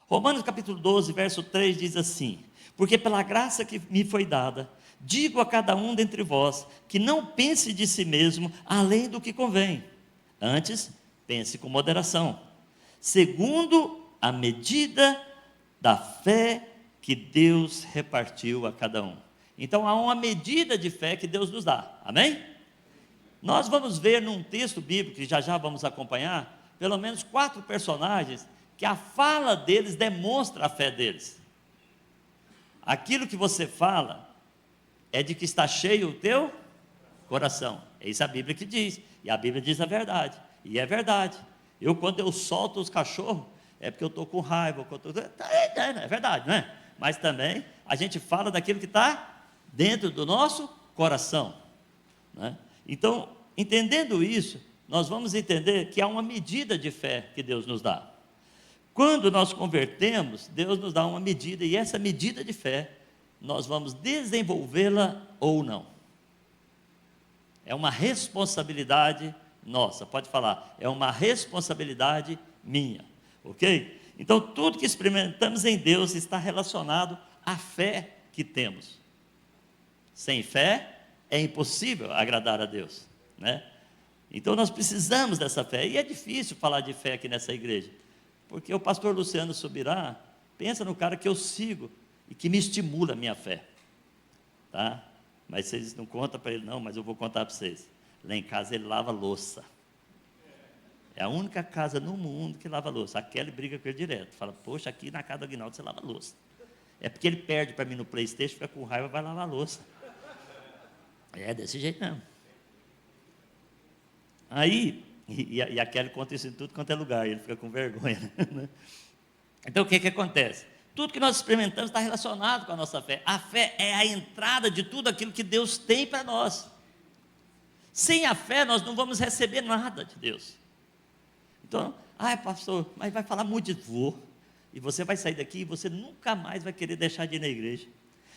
Romanos capítulo 12, verso 3 diz assim: porque pela graça que me foi dada, digo a cada um dentre vós, que não pense de si mesmo além do que convém. Antes, pense com moderação, segundo a medida da fé que Deus repartiu a cada um. Então há uma medida de fé que Deus nos dá, amém? Nós vamos ver num texto bíblico, que já vamos acompanhar, pelo menos 4 personagens, que a fala deles demonstra a fé deles. Aquilo que você fala, é de que está cheio o teu coração, é isso a Bíblia que diz, e a Bíblia diz a verdade, e é verdade. Quando eu solto os cachorros, é porque eu estou com raiva, é verdade, não é? Mas também, a gente fala daquilo que está dentro do nosso coração, né? Então, entendendo isso, nós vamos entender que há uma medida de fé que Deus nos dá. Quando nós convertemos, Deus nos dá uma medida, e essa medida de fé, nós vamos desenvolvê-la ou não. É uma responsabilidade nossa, pode falar, é uma responsabilidade minha, ok? Então, tudo que experimentamos em Deus está relacionado à fé que temos. Sem fé, é impossível agradar a Deus, né? Então nós precisamos dessa fé, e é difícil falar de fé aqui nessa igreja, porque o pastor Luciano Subirá, pensa no cara que eu sigo, e que me estimula a minha fé, tá? Mas vocês não contam para ele não, mas eu vou contar para vocês, lá em casa ele lava louça, é a única casa no mundo que lava louça. A Kelly briga com ele direto, fala, poxa, aqui na casa do Aguinaldo você lava louça, é porque ele perde para mim no PlayStation, fica com raiva, vai lavar louça. É desse jeito mesmo. Aí, e a Kelly conta isso em tudo quanto é lugar, ele fica com vergonha, né? Então o que acontece? Tudo que nós experimentamos está relacionado com a nossa fé. A fé é a entrada de tudo aquilo que Deus tem para nós. Sem a fé nós não vamos receber nada de Deus. Então, pastor, mas vai falar muito de vou, e você vai sair daqui e você nunca mais vai querer deixar de ir na igreja.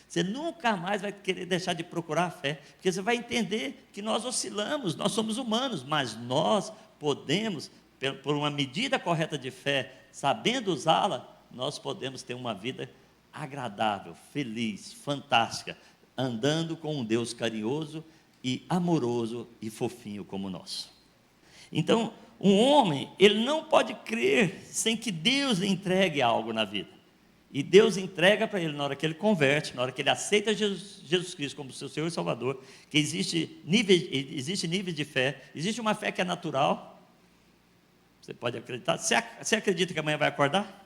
Você nunca mais vai querer deixar de procurar a fé, porque você vai entender que nós oscilamos, nós somos humanos, mas nós podemos, por uma medida correta de fé, sabendo usá-la, nós podemos ter uma vida agradável, feliz, fantástica, andando com um Deus carinhoso e amoroso e fofinho como o nosso. Então, um homem, ele não pode crer sem que Deus lhe entregue algo na vida. E Deus entrega para ele na hora que ele converte, na hora que ele aceita Jesus Cristo como seu Senhor e Salvador, que existe níveis de fé, existe uma fé que é natural, você pode acreditar, você acredita que amanhã vai acordar?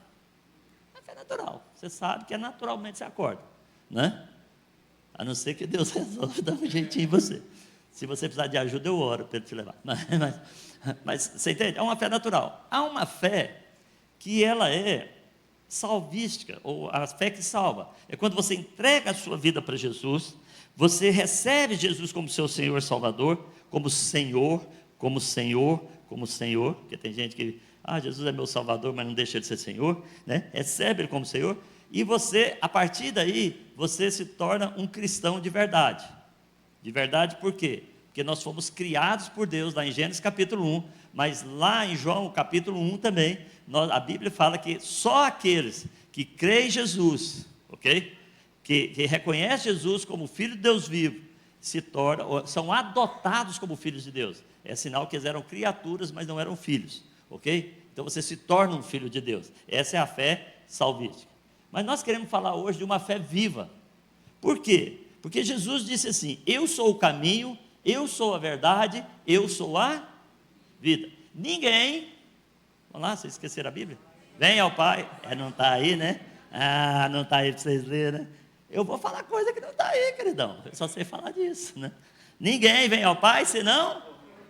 É fé natural, você sabe que naturalmente você acorda, né? A não ser que Deus resolva dar um jeitinho em você. Se você precisar de ajuda, eu oro para ele te levar, mas você entende? É uma fé natural. Há uma fé que ela é salvística, ou a fé que salva, é quando você entrega a sua vida para Jesus, você recebe Jesus como seu Senhor e Salvador, como Senhor, porque tem gente que, Jesus é meu Salvador, mas não deixa ele ser Senhor, né? Recebe ele como Senhor, e você, a partir daí, você se torna um cristão de verdade. De verdade por quê? Porque nós fomos criados por Deus, lá em Gênesis capítulo 1, mas lá em João capítulo 1 também, a Bíblia fala que só aqueles que creem em Jesus, ok? Que reconhecem Jesus como Filho de Deus vivo, são adotados como filhos de Deus. É sinal que eles eram criaturas, mas não eram filhos, ok? Então você se torna um filho de Deus. Essa é a fé salvífica. Mas nós queremos falar hoje de uma fé viva. Por quê? Porque Jesus disse assim, eu sou o caminho, eu sou a verdade, eu sou a vida. Ninguém, vamos lá, vocês esqueceram a Bíblia? Vem ao Pai, não está aí, né? Não está aí para vocês lerem, né? Eu vou falar coisa que não está aí, queridão, eu só sei falar disso, né? Ninguém vem ao Pai, senão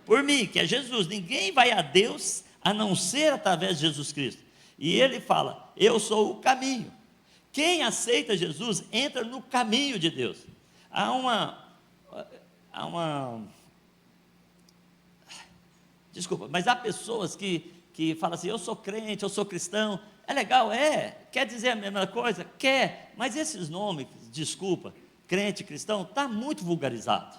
por mim, que é Jesus. Ninguém vai a Deus, a não ser através de Jesus Cristo. E ele fala, eu sou o caminho. Quem aceita Jesus, entra no caminho de Deus. Desculpa, mas há pessoas que falam assim, eu sou crente, eu sou cristão, é legal, quer dizer a mesma coisa? Quer, mas esses nomes, desculpa, crente, cristão, está muito vulgarizado.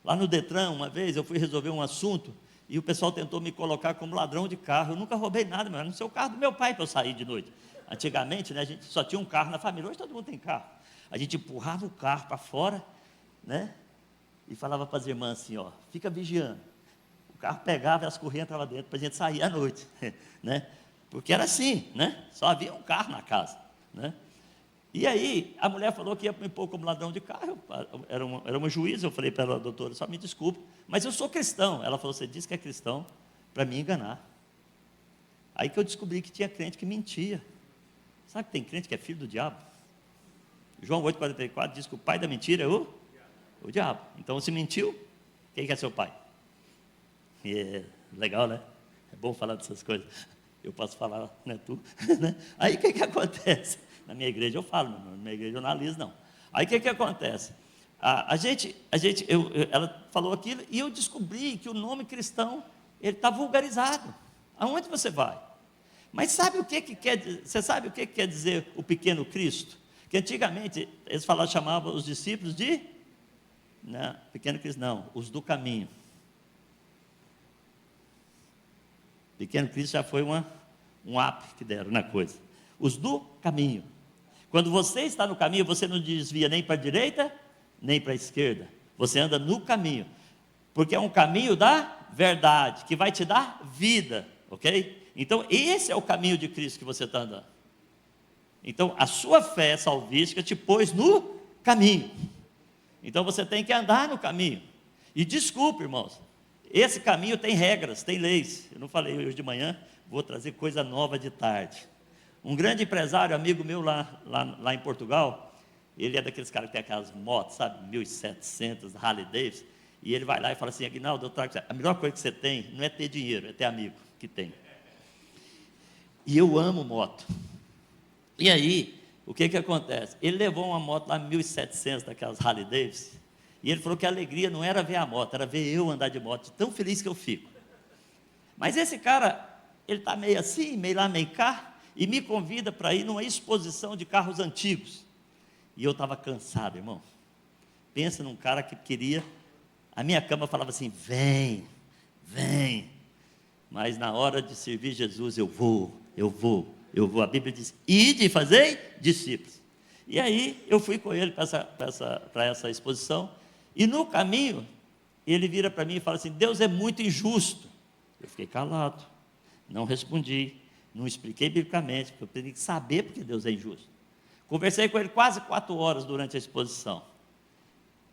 Lá no Detran, uma vez, eu fui resolver um assunto, e o pessoal tentou me colocar como ladrão de carro, eu nunca roubei nada, mas não sei o carro do meu pai para eu sair de noite. Antigamente, né, a gente só tinha um carro na família, hoje todo mundo tem carro. A gente empurrava o carro para fora, né, e falava para as irmãs assim, ó, fica vigiando. O carro pegava e as correntes entravam dentro para a gente sair à noite, né? Porque era assim, né? Só havia um carro na casa, né? E aí, a mulher falou que ia me pôr como ladrão de carro, era uma juíza, eu falei para ela, doutora, só me desculpe, mas eu sou cristão. Ela falou, você disse que é cristão para me enganar. Aí que eu descobri que tinha crente que mentia. Sabe que tem crente que é filho do diabo? João 8,44 diz que o pai da mentira é o diabo. Então, se mentiu, quem que é seu pai? E é legal, né? É bom falar dessas coisas. Eu posso falar, né, tu? Aí o que acontece? Na minha igreja eu falo, na minha igreja eu não analiso, não. Aí o que acontece? Ela falou aquilo e eu descobri que o nome cristão, ele está vulgarizado. Aonde você vai? Mas sabe o que quer dizer? Você sabe o que quer dizer o pequeno Cristo? Que antigamente eles chamavam os discípulos de não, pequeno Cristo não, os do caminho. Pequeno Cristo já foi um up que deram na coisa. Os do caminho. Quando você está no caminho, você não desvia nem para a direita, nem para a esquerda. Você anda no caminho. Porque é um caminho da verdade, que vai te dar vida, ok? Então, esse é o caminho de Cristo que você está andando. Então, a sua fé salvífica te pôs no caminho. Então, você tem que andar no caminho. E desculpe, irmãos, esse caminho tem regras, tem leis. Eu não falei hoje de manhã, vou trazer coisa nova de tarde. Um grande empresário, amigo meu lá em Portugal, ele é daqueles caras que tem aquelas motos, sabe, 1700, Harley Davidson, e ele vai lá e fala assim, Aguinaldo, eu trago, a melhor coisa que você tem não é ter dinheiro, é ter amigo que tem. E eu amo moto. E aí, o que acontece? Ele levou uma moto lá, 1700, daquelas Harley Davidson, e ele falou que a alegria não era ver a moto, era ver eu andar de moto, tão feliz que eu fico. Mas esse cara, ele está meio assim, meio lá, meio cá, e me convida para ir numa exposição de carros antigos. E eu estava cansado, irmão. Pensa num cara que queria, a minha cama falava assim, vem. Mas na hora de servir Jesus, eu vou. A Bíblia diz, ide e fazei discípulos. E aí, eu fui com ele para essa exposição, e no caminho, ele vira para mim e fala assim, Deus é muito injusto. Eu fiquei calado, não respondi, não expliquei biblicamente, porque eu tenho que saber porque Deus é injusto. Conversei com ele quase 4 horas durante a exposição.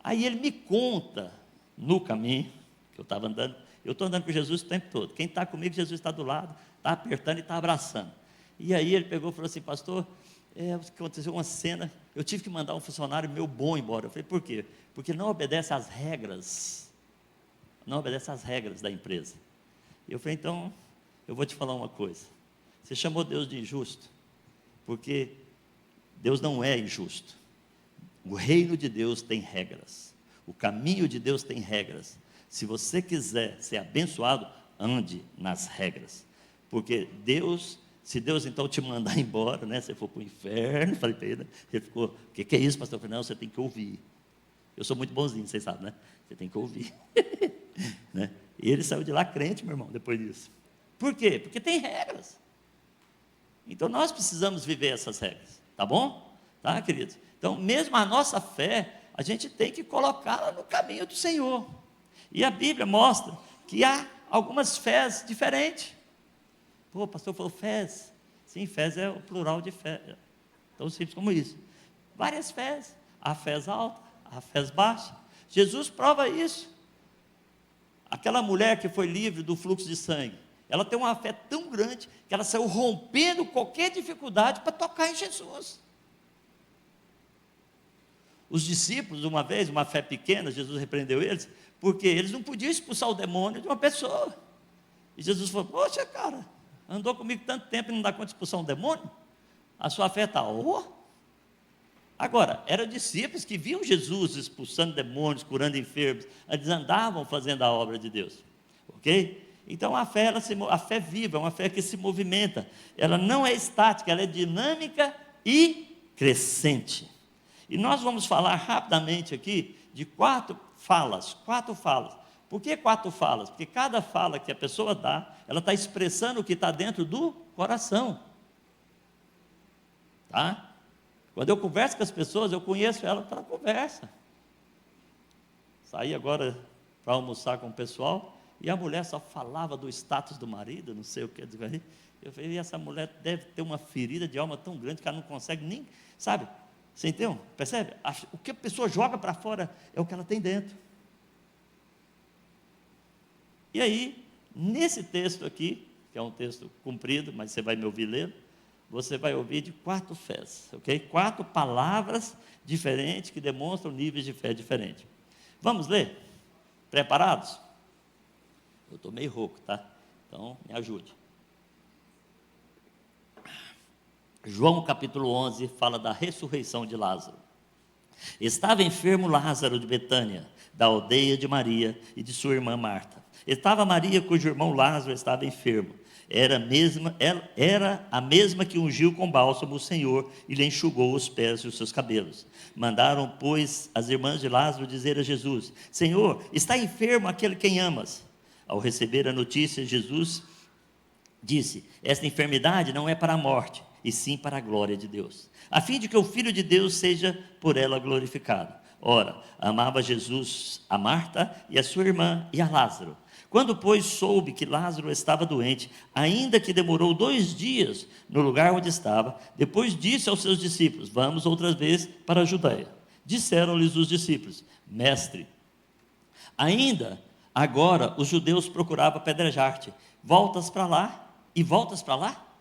Aí ele me conta, no caminho, que eu estava andando, eu estou andando com Jesus o tempo todo, quem está comigo, Jesus está do lado, está apertando e está abraçando. E aí ele pegou e falou assim, pastor, aconteceu uma cena, eu tive que mandar um funcionário meu bom embora. Eu falei, por quê? Porque não obedece às regras, da empresa. E eu falei, então, eu vou te falar uma coisa, você chamou Deus de injusto, porque Deus não é injusto. O reino de Deus tem regras, o caminho de Deus tem regras. Se você quiser ser abençoado, ande nas regras, porque se Deus então te mandar embora, né, você for para o inferno, falei para ele, né, ele ficou, o que é isso, pastor? Eu falei, não, você tem que ouvir. Eu sou muito bonzinho, vocês sabem, né? Você tem que ouvir. Né? E ele saiu de lá crente, meu irmão, depois disso. Por quê? Porque tem regras. Então nós precisamos viver essas regras, tá bom? Tá, queridos? Então, mesmo a nossa fé, a gente tem que colocá-la no caminho do Senhor. E a Bíblia mostra que há algumas fés diferentes. Pô, o pastor falou fés. Sim, fés é o plural de fé. Tão simples como isso. Várias fés. Há fés altas, há fés baixas. Jesus prova isso. Aquela mulher que foi livre do fluxo de sangue, ela tem uma fé tão grande que ela saiu rompendo qualquer dificuldade para tocar em Jesus. Os discípulos, uma vez, uma fé pequena, Jesus repreendeu eles, porque eles não podiam expulsar o demônio de uma pessoa. E Jesus falou, poxa, cara, andou comigo tanto tempo e não dá conta de expulsar um demônio? A sua fé está, Agora, eram discípulos que viam Jesus expulsando demônios, curando enfermos, eles andavam fazendo a obra de Deus, ok? Então a fé, a fé viva, é uma fé que se movimenta, ela não é estática, ela é dinâmica e crescente. E nós vamos falar rapidamente aqui de 4 falas. Por que 4 falas? Porque cada fala que a pessoa dá, ela está expressando o que está dentro do coração. Tá? Quando eu converso com as pessoas, eu conheço elas pela conversa. Saí agora para almoçar com o pessoal, e a mulher só falava do status do marido, não sei o que. Eu falei, e essa mulher deve ter uma ferida de alma tão grande que ela não consegue nem, sabe? Você entende? Percebe? O que a pessoa joga para fora é o que ela tem dentro. E aí, nesse texto aqui, que é um texto comprido, mas você vai me ouvir ler, você vai ouvir de 4 fés, ok? 4 palavras diferentes que demonstram níveis de fé diferentes. Vamos ler? Preparados? Eu estou meio rouco, tá? Então, me ajude. João capítulo 11 fala da ressurreição de Lázaro. Estava enfermo Lázaro de Betânia, da aldeia de Maria e de sua irmã Marta. Estava Maria, cujo irmão Lázaro estava enfermo. Era a mesma que ungiu com bálsamo o Senhor e lhe enxugou os pés e os seus cabelos. Mandaram, pois, as irmãs de Lázaro dizer a Jesus: Senhor, está enfermo aquele quem amas. Ao receber a notícia, Jesus disse: esta enfermidade não é para a morte, e sim para a glória de Deus, a fim de que o Filho de Deus seja por ela glorificado. Ora, amava Jesus a Marta e a sua irmã e a Lázaro. Quando, pois, soube que Lázaro estava doente, ainda que demorou 2 dias no lugar onde estava, depois disse aos seus discípulos: vamos outra vez para a Judeia. Disseram-lhes os discípulos: Mestre, ainda agora os judeus procuravam apedrejar-te. Voltas para lá e voltas para lá?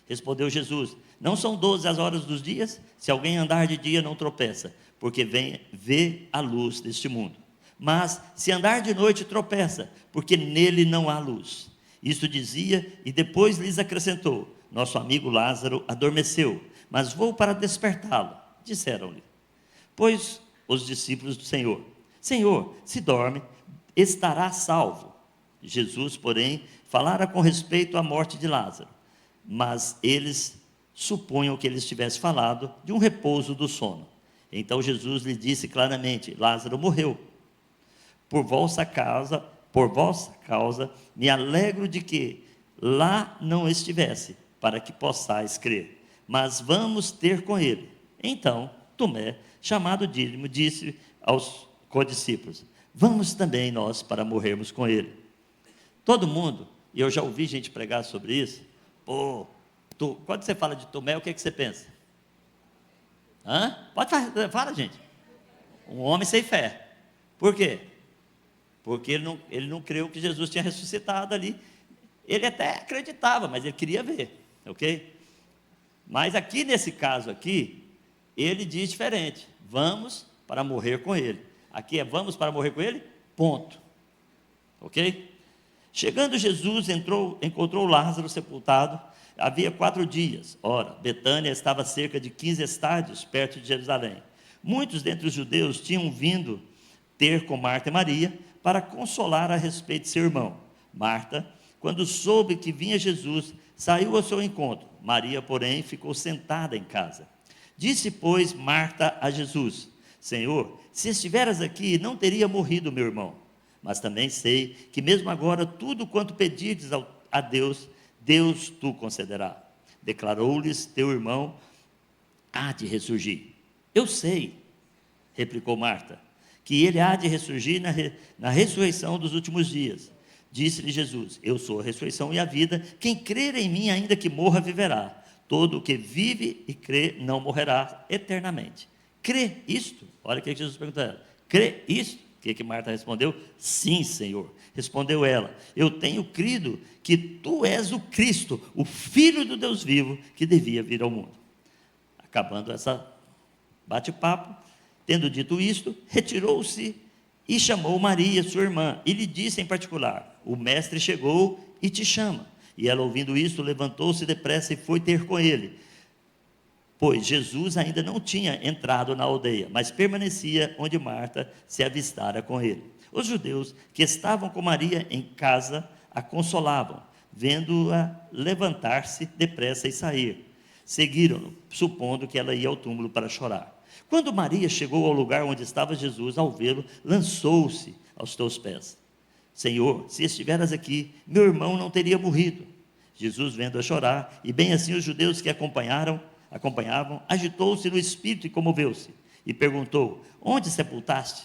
Respondeu Jesus: não são 12 as horas dos dias? Se alguém andar de dia, não tropeça, porque vê a luz deste mundo. Mas se andar de noite, tropeça, porque nele não há luz. Isto dizia, e depois lhes acrescentou: nosso amigo Lázaro adormeceu, mas vou para despertá-lo. Disseram-lhe, pois, os discípulos do Senhor: Senhor, se dorme, estará salvo. Jesus, porém, falara com respeito à morte de Lázaro, mas eles supunham que ele estivesse falado de um repouso do sono. Então Jesus lhe disse claramente: Lázaro morreu. Por vossa causa, me alegro de que lá não estivesse, para que possais crer. Mas vamos ter com ele. Então Tomé, chamado Dídimo, disse aos condiscípulos: vamos também nós para morrermos com ele. Todo mundo, e eu já ouvi gente pregar sobre isso, quando você fala de Tomé, o que você pensa? Pode falar, fala, gente. Um homem sem fé. Por quê? Porque ele não creu que Jesus tinha ressuscitado ali. Ele até acreditava, mas ele queria ver, ok? Mas aqui nesse caso aqui, ele diz diferente: vamos para morrer com ele. Aqui é vamos para morrer com ele, ponto, ok? Chegando Jesus, encontrou Lázaro sepultado, havia 4 dias. Ora, Betânia estava a cerca de 15 estádios, perto de Jerusalém. Muitos dentre os judeus tinham vindo ter com Marta e Maria, para consolar a respeito de seu irmão. Marta, quando soube que vinha Jesus, saiu ao seu encontro. Maria, porém, ficou sentada em casa. Disse, pois, Marta a Jesus: Senhor, se estiveras aqui, não teria morrido meu irmão. Mas também sei que mesmo agora tudo quanto pedires a Deus, Deus tu concederá. Declarou-lhes: teu irmão há de ressurgir. Eu sei, replicou Marta, que ele há de ressurgir na ressurreição dos últimos dias. Disse-lhe Jesus: eu sou a ressurreição e a vida, quem crer em mim, ainda que morra, viverá. Todo o que vive e crê não morrerá eternamente. Crê isto? Olha o que Jesus perguntou a ela: crê isto? O que Marta respondeu? Sim, Senhor. Respondeu ela: eu tenho crido que tu és o Cristo, o Filho do Deus vivo, que devia vir ao mundo. Acabando essa bate-papo, tendo dito isto, retirou-se e chamou Maria, sua irmã, e lhe disse em particular: o mestre chegou e te chama. E ela, ouvindo isto, levantou-se depressa e foi ter com ele, pois Jesus ainda não tinha entrado na aldeia, mas permanecia onde Marta se avistara com ele. Os judeus que estavam com Maria em casa a consolavam, vendo-a levantar-se depressa e sair. Seguiram-no, supondo que ela ia ao túmulo para chorar. Quando Maria chegou ao lugar onde estava Jesus, ao vê-lo, lançou-se aos teus pés. Senhor, se estiveras aqui, meu irmão não teria morrido. Jesus, vendo-a chorar, e bem assim os judeus que acompanharam, acompanhavam, agitou-se no espírito e comoveu-se, e perguntou: onde sepultaste?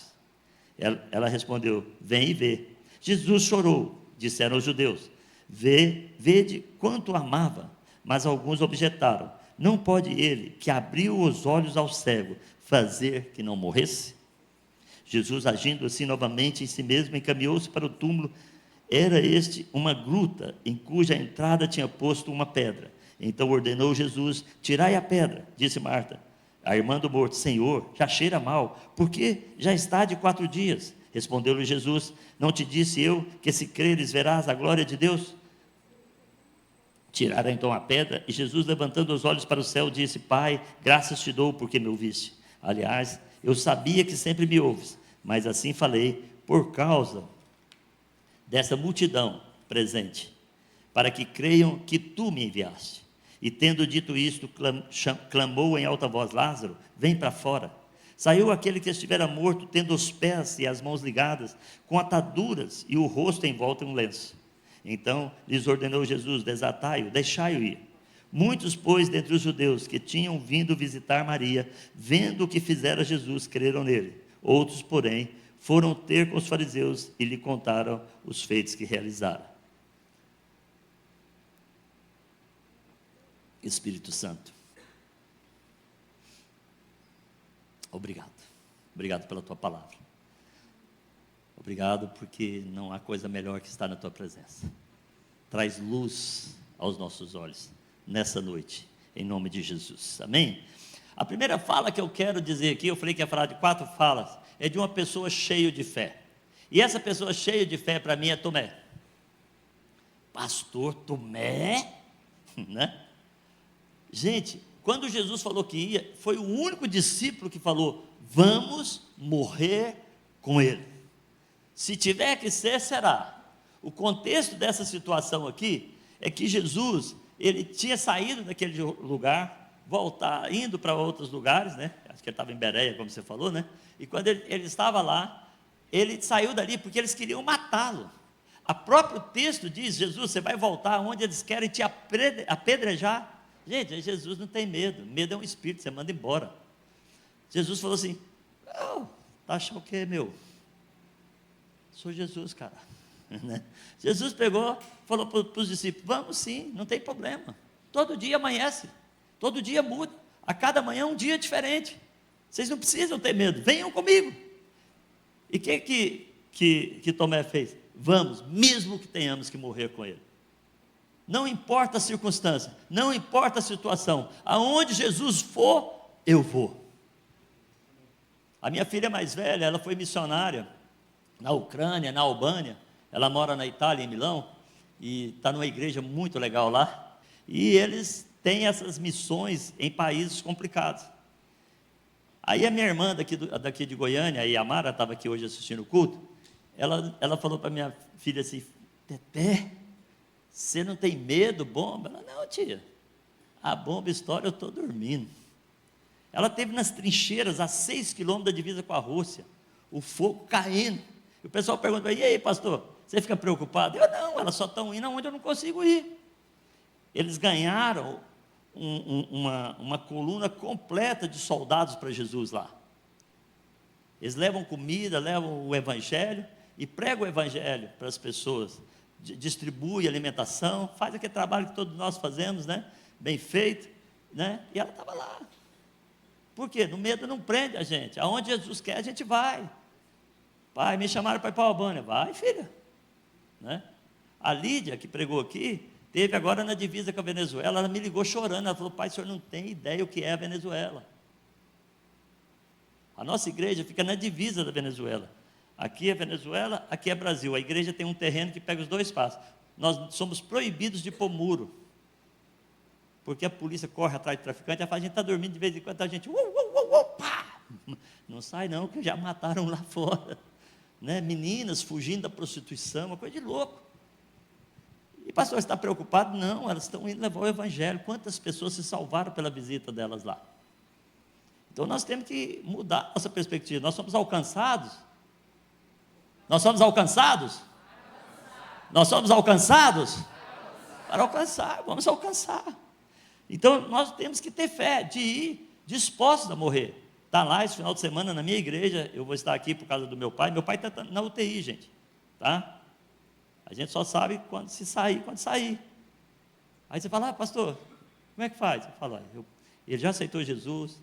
Ela respondeu: vem e vê. Jesus chorou, disseram os judeus: vede quanto amava. Mas alguns objetaram: não pode ele, que abriu os olhos ao cego, fazer que não morresse? Jesus, agindo assim novamente em si mesmo, encaminhou-se para o túmulo. Era este uma gruta, em cuja entrada tinha posto uma pedra. Então ordenou Jesus: tirai a pedra. Disse Marta, a irmã do morto: Senhor, já cheira mal, porque já está de 4 dias. Respondeu-lhe Jesus: não te disse eu que, se creres, verás a glória de Deus? Tiraram então a pedra, e Jesus, levantando os olhos para o céu, disse: Pai, graças te dou porque me ouviste. Aliás, eu sabia que sempre me ouves, mas assim falei por causa dessa multidão presente, para que creiam que tu me enviaste. E tendo dito isto, clamou em alta voz: Lázaro, vem para fora. Saiu aquele que estivera morto, tendo os pés e as mãos ligadas, com ataduras, e o rosto envolto em um lenço. Então lhes ordenou Jesus: desatai-o, deixai-o ir. Muitos, pois, dentre os judeus que tinham vindo visitar Maria, vendo o que fizera Jesus, creram nele. Outros, porém, foram ter com os fariseus e lhe contaram os feitos que realizara. Espírito Santo, obrigado. Obrigado pela tua palavra. Obrigado porque não há coisa melhor que estar na tua presença. Traz luz aos nossos olhos nessa noite, em nome de Jesus. Amém? A primeira fala que eu quero dizer aqui, eu falei que ia falar de 4 falas, é de uma pessoa cheia de fé. E essa pessoa cheia de fé para mim é Tomé. Pastor Tomé? Né? Gente, quando Jesus falou que ia, foi o único discípulo que falou: vamos morrer com ele. Se tiver que ser, será. O contexto dessa situação aqui é que Jesus, ele tinha saído daquele lugar, indo para outros lugares, né? Acho que ele estava em Bereia, como você falou, né? E quando ele estava lá, ele saiu dali porque eles queriam matá-lo. O próprio texto diz: Jesus, você vai voltar onde eles querem te apedrejar. Gente, Jesus não tem medo. Medo é um espírito, você manda embora. Jesus falou assim: não, tá achando o quê, meu? Sou Jesus, cara. Jesus pegou, falou para os discípulos: vamos sim, não tem problema. Todo dia amanhece, todo dia muda. A cada manhã um dia diferente. Vocês não precisam ter medo, venham comigo. E o que Tomé fez? Vamos, mesmo que tenhamos que morrer com ele. Não importa a circunstância, não importa a situação, aonde Jesus for, eu vou. A minha filha mais velha, ela foi missionária na Ucrânia, na Albânia. Ela mora na Itália, em Milão, e está numa igreja muito legal lá. E eles têm essas missões em países complicados. Aí a minha irmã daqui de Goiânia, a Yamara, estava aqui hoje assistindo o culto. Ela falou para minha filha assim: Teté, você não tem medo, bomba? Ela: não, tia, a bomba estoura, eu estou dormindo. Ela esteve nas trincheiras a 6 quilômetros da divisa com a Rússia, o fogo caindo. E o pessoal pergunta: e aí, pastor, você fica preocupado? Eu: não, elas só estão indo aonde eu não consigo ir. Eles ganharam uma coluna completa de soldados para Jesus lá. Eles levam comida, levam o evangelho e pregam o evangelho para as pessoas. Distribui alimentação, faz aquele trabalho que todos nós fazemos, né? Bem feito, né? E ela estava lá. Por quê? No medo não prende a gente. Aonde Jesus quer, a gente vai. Pai, me chamaram para ir para a Albânia. Vai, filha. Né? A Lídia, que pregou aqui, teve agora na divisa com a Venezuela. Ela me ligou chorando. Ela falou: pai, o senhor não tem ideia o que é a Venezuela. A nossa igreja fica na divisa da Venezuela. Aqui é Venezuela, aqui é Brasil. A igreja tem um terreno que pega os 2 passos. Nós somos proibidos de pôr muro, porque a polícia corre atrás do traficante. A gente está dormindo, de vez em quando a gente pá! Não sai não, que já mataram lá fora, né? Meninas fugindo da prostituição, uma coisa de louco. E pastor, está preocupado? Não, elas estão indo levar o evangelho. Quantas pessoas se salvaram pela visita delas lá? Então nós temos que mudar nossa perspectiva. Nós somos alcançados. Nós somos alcançados? Nós somos alcançados? Para alcançar, vamos alcançar. Então, nós temos que ter fé de ir dispostos a morrer. Está lá esse final de semana na minha igreja, eu vou estar aqui por causa do meu pai está na UTI, gente, tá? A gente só sabe quando sair. Aí você fala, pastor, como é que faz? Eu falo, ele já aceitou Jesus,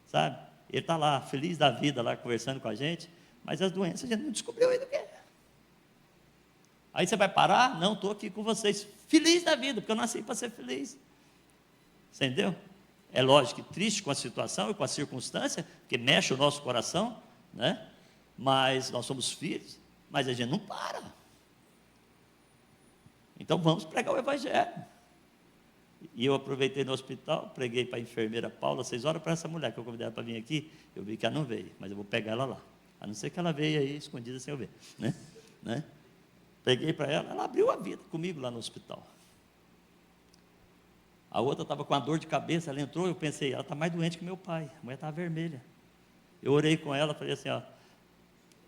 sabe? Ele está lá, feliz da vida, lá conversando com a gente, mas as doenças a gente não descobriu ainda o que é. Aí você vai parar? Não, estou aqui com vocês, feliz da vida, porque eu nasci para ser feliz. Você entendeu? É lógico que triste com a situação e com a circunstância, porque mexe o nosso coração, né? Mas nós somos filhos, mas a gente não para. Então vamos pregar o Evangelho. E eu aproveitei no hospital, preguei para a enfermeira Paula, 6 horas para essa mulher que eu convidei para vir aqui, eu vi que ela não veio, mas eu vou pegar ela lá. A não ser que ela veio aí escondida sem eu ver, né? Peguei para ela abriu a vida comigo lá no hospital. A outra estava com a dor de cabeça, ela entrou, eu pensei, ela está mais doente que meu pai, a mulher estava vermelha. Eu orei com ela, falei assim,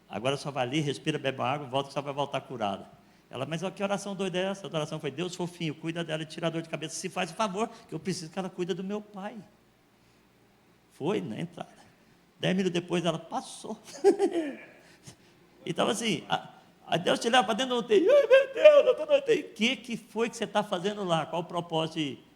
agora só vai ali, respira, bebe uma água, volta que só vai voltar curada. Ela, mas que oração doida é essa? A oração foi, Deus fofinho, cuida dela e tira a dor de cabeça, se faz o favor, que eu preciso que ela cuide do meu pai. Foi na entrada. 10 minutos depois ela passou. Então assim, a Deus te leva para dentro da UTI, ai meu Deus, eu estou na UTI. O que foi que você está fazendo lá? Qual o propósito de ir?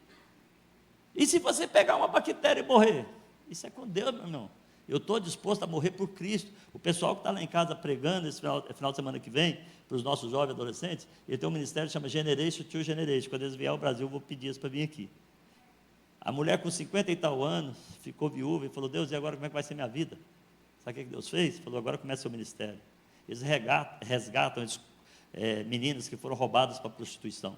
E se você pegar uma bactéria e morrer? Isso é com Deus, meu irmão. Eu estou disposto a morrer por Cristo. O pessoal que está lá em casa pregando esse final de semana que vem, para os nossos jovens adolescentes, ele tem um ministério que chama Generation to Generation. Quando eles vierem ao Brasil, eu vou pedir isso para vir aqui. A mulher com 50 e tal anos, ficou viúva e falou, Deus, e agora como é que vai ser minha vida? Sabe o que Deus fez? Falou, agora começa o seu ministério. Eles resgatam meninas que foram roubadas para a prostituição.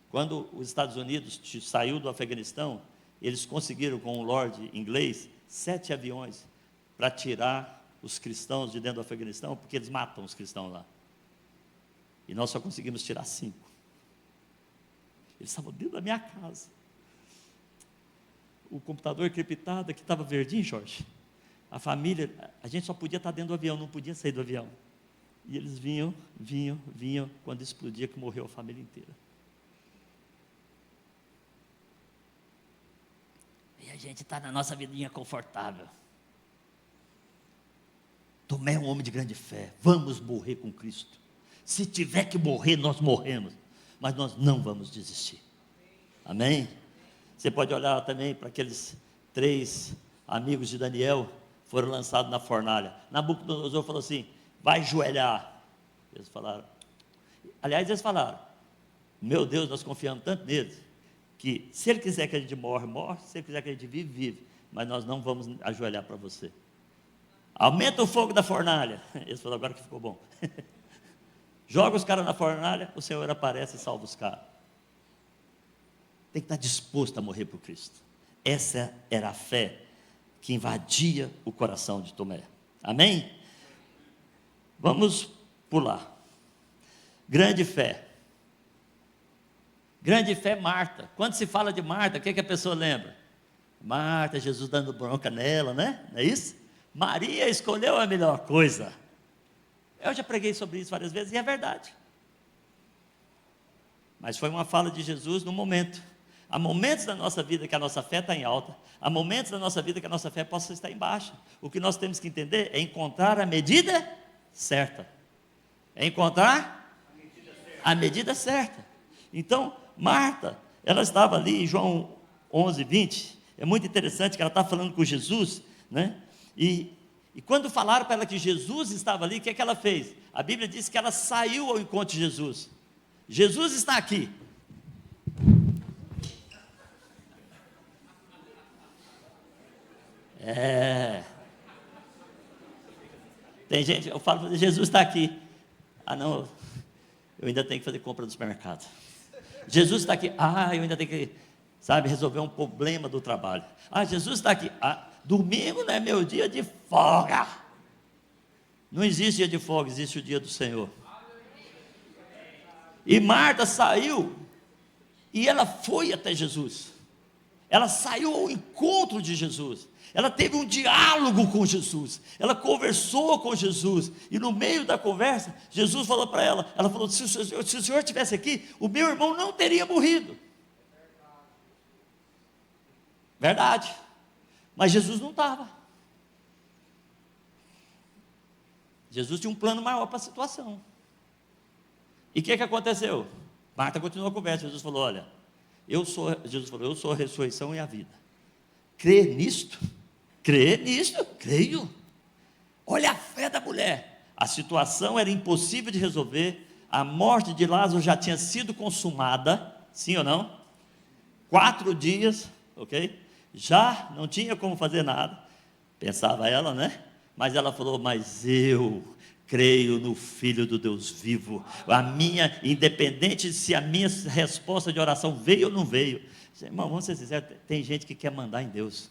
Quando os Estados Unidos saiu do Afeganistão, eles conseguiram com um lord inglês 7 aviões para tirar os cristãos de dentro do Afeganistão, porque eles matam os cristãos lá. E nós só conseguimos tirar 5. Eles estavam dentro da minha casa. O computador criptado que estava verdinho, Jorge. A família, a gente só podia estar dentro do avião, não podia sair do avião. E eles vinham, quando explodia que morreu a família inteira. E a gente está na nossa vidinha confortável. Tomé é um homem de grande fé, vamos morrer com Cristo. Se tiver que morrer, nós morremos, mas nós não vamos desistir. Amém? Você pode olhar também para aqueles 3 amigos de Daniel, foram lançados na fornalha. Nabucodonosor falou assim, vai joelhar. Eles falaram, aliás, eles falaram, meu Deus, nós confiamos tanto neles, que se ele quiser que a gente morre, se ele quiser que a gente vive, vive, mas nós não vamos ajoelhar para você. Aumenta o fogo da fornalha. Eles falaram, agora que ficou bom. Joga os caras na fornalha, o Senhor aparece e salva os caras. Tem que estar disposto a morrer por Cristo. Essa era a fé que invadia o coração de Tomé. Amém? Vamos pular. Grande fé. Grande fé, Marta. Quando se fala de Marta, o que a pessoa lembra? Marta, Jesus dando bronca nela, né? Não é isso? Maria escolheu a melhor coisa. Eu já preguei sobre isso várias vezes e é verdade. Mas foi uma fala de Jesus no momento. Há momentos da nossa vida que a nossa fé está em alta, há momentos da nossa vida que a nossa fé possa estar em baixa. O que nós temos que entender é encontrar a medida certa. É encontrar a medida certa. Então, Marta, ela estava ali em João 11, 20. É muito interessante que ela está falando com Jesus, né? E quando falaram para ela que Jesus estava ali, o que é que ela fez? A Bíblia diz que ela saiu ao encontro de Jesus. Jesus está aqui. Tem gente, eu falo, Jesus está aqui. Ah não, eu ainda tenho que fazer compra do supermercado. Jesus está aqui. Eu ainda tenho que, resolver um problema do trabalho. Jesus está aqui. Domingo não é meu dia de folga. Não existe dia de folga, existe o dia do Senhor. E Marta saiu e ela foi até Jesus. Ela saiu ao encontro de Jesus. Ela teve um diálogo com Jesus. Ela conversou com Jesus. E no meio da conversa, Jesus falou para ela. Ela falou, se o Senhor estivesse aqui, o meu irmão não teria morrido. Verdade. Mas Jesus não estava. Jesus tinha um plano maior para a situação. E o que aconteceu? Marta continuou a conversa. Jesus falou: olha, Jesus falou, eu sou a ressurreição e a vida. Crê nisto? Crê nisto? Creio. Olha a fé da mulher. A situação era impossível de resolver. A morte de Lázaro já tinha sido consumada. Sim ou não? 4 dias, ok? Já não tinha como fazer nada. Pensava ela, né? Mas ela falou: mas eu creio no Filho do Deus vivo. A minha, independente se a minha resposta de oração veio ou não veio. Irmão, vamos ser sinceros, tem gente que quer mandar em Deus.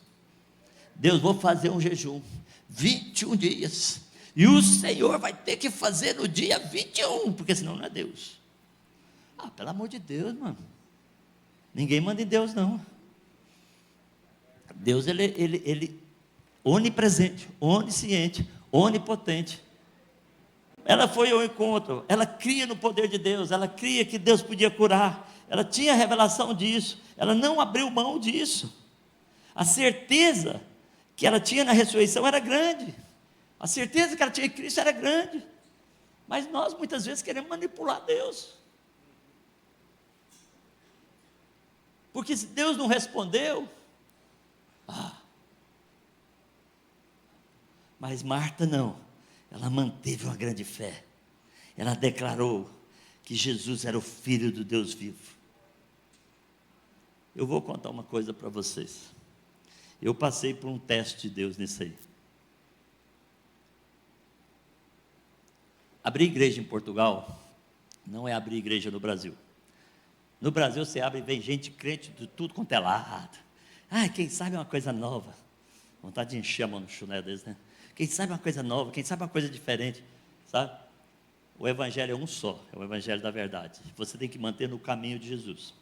Deus, vou fazer um jejum, 21 dias. E o Senhor vai ter que fazer no dia 21, porque senão não é Deus. Ah, pelo amor de Deus, mano. Ninguém manda em Deus, não. Deus, ele onipresente, onisciente, onipotente. Ela foi ao encontro, ela cria no poder de Deus, ela cria que Deus podia curar, ela tinha revelação disso, ela não abriu mão disso. A certeza que ela tinha na ressurreição era grande, a certeza que ela tinha em Cristo era grande, mas nós muitas vezes queremos manipular Deus, porque se Deus não respondeu, mas Marta não, ela manteve uma grande fé, ela declarou que Jesus era o Filho do Deus vivo. Eu vou contar uma coisa para vocês, eu passei por um teste de Deus nisso aí. Abrir igreja em Portugal não é abrir igreja no Brasil. No Brasil você abre e vem gente crente de tudo quanto é lado. Quem sabe uma coisa nova. Vontade de encher a mão no chuné deles, né? Quem sabe uma coisa nova, quem sabe uma coisa diferente, sabe? O evangelho é um só, é o evangelho da verdade. Você tem que manter no caminho de Jesus.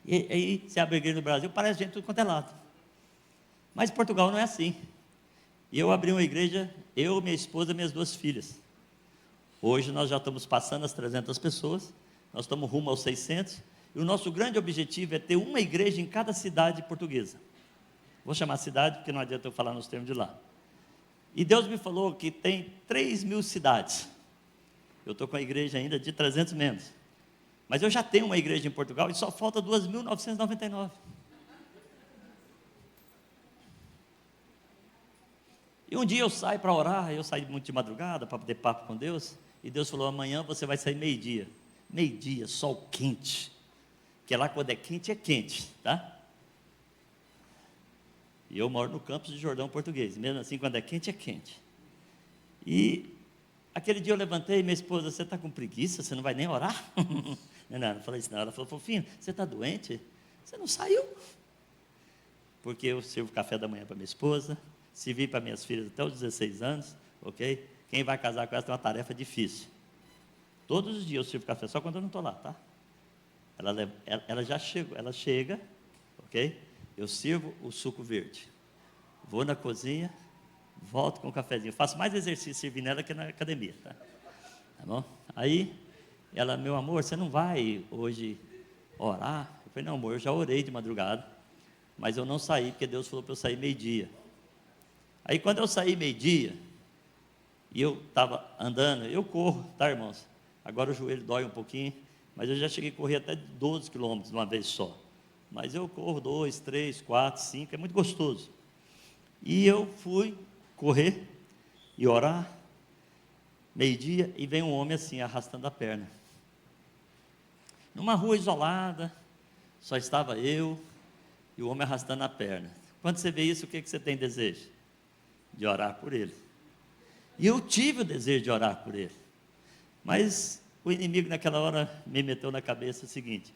E aí você abre a igreja no Brasil, parece gente de tudo quanto é lado. Mas Portugal não é assim. E eu abri uma igreja, eu, minha esposa e minhas 2 filhas. Hoje nós já estamos passando as 300 pessoas, nós estamos rumo aos 600, e o nosso grande objetivo é ter uma igreja em cada cidade portuguesa. Vou chamar cidade, porque não adianta eu falar nos termos de lá. E Deus me falou que tem 3.000 cidades. Eu estou com a igreja ainda de 300 membros. Mas eu já tenho uma igreja em Portugal e só falta 2.999. E um dia eu saio para orar, eu saí muito de madrugada para ter papo com Deus, e Deus falou: amanhã você vai sair meio-dia. Meio-dia, sol quente. Porque lá quando é quente, tá? E eu moro no campus de Jordão português, mesmo assim quando é quente, é quente. E aquele dia eu levantei e minha esposa: você está com preguiça? Você não vai nem orar? Não falei isso não. Ela falou: fofinho, você está doente? Você não saiu? Porque eu sirvo café da manhã para minha esposa, servi para minhas filhas até os 16 anos, ok? Quem vai casar com ela tem uma tarefa difícil. Todos os dias eu sirvo café, só quando eu não estou lá, tá? Ela já chegou, ela chega, ok? Eu sirvo o suco verde, vou na cozinha, volto com o cafezinho, faço mais exercício servindo ela que na academia, tá bom? Aí, ela: meu amor, você não vai hoje orar? Eu falei: não, amor, eu já orei de madrugada, mas eu não saí, porque Deus falou para eu sair meio-dia. Aí quando eu saí meio-dia, e eu estava andando, eu corro, tá, irmãos? Agora o joelho dói um pouquinho, mas eu já cheguei a correr até 12 quilômetros de uma vez só. Mas eu corro 2, 3, 4, 5, é muito gostoso. E eu fui correr e orar, meio-dia, e vem um homem assim, arrastando a perna. Numa rua isolada, só estava eu e o homem arrastando a perna. Quando você vê isso, o que você tem desejo? De orar por ele. E eu tive o desejo de orar por ele. Mas o inimigo naquela hora me meteu na cabeça o seguinte: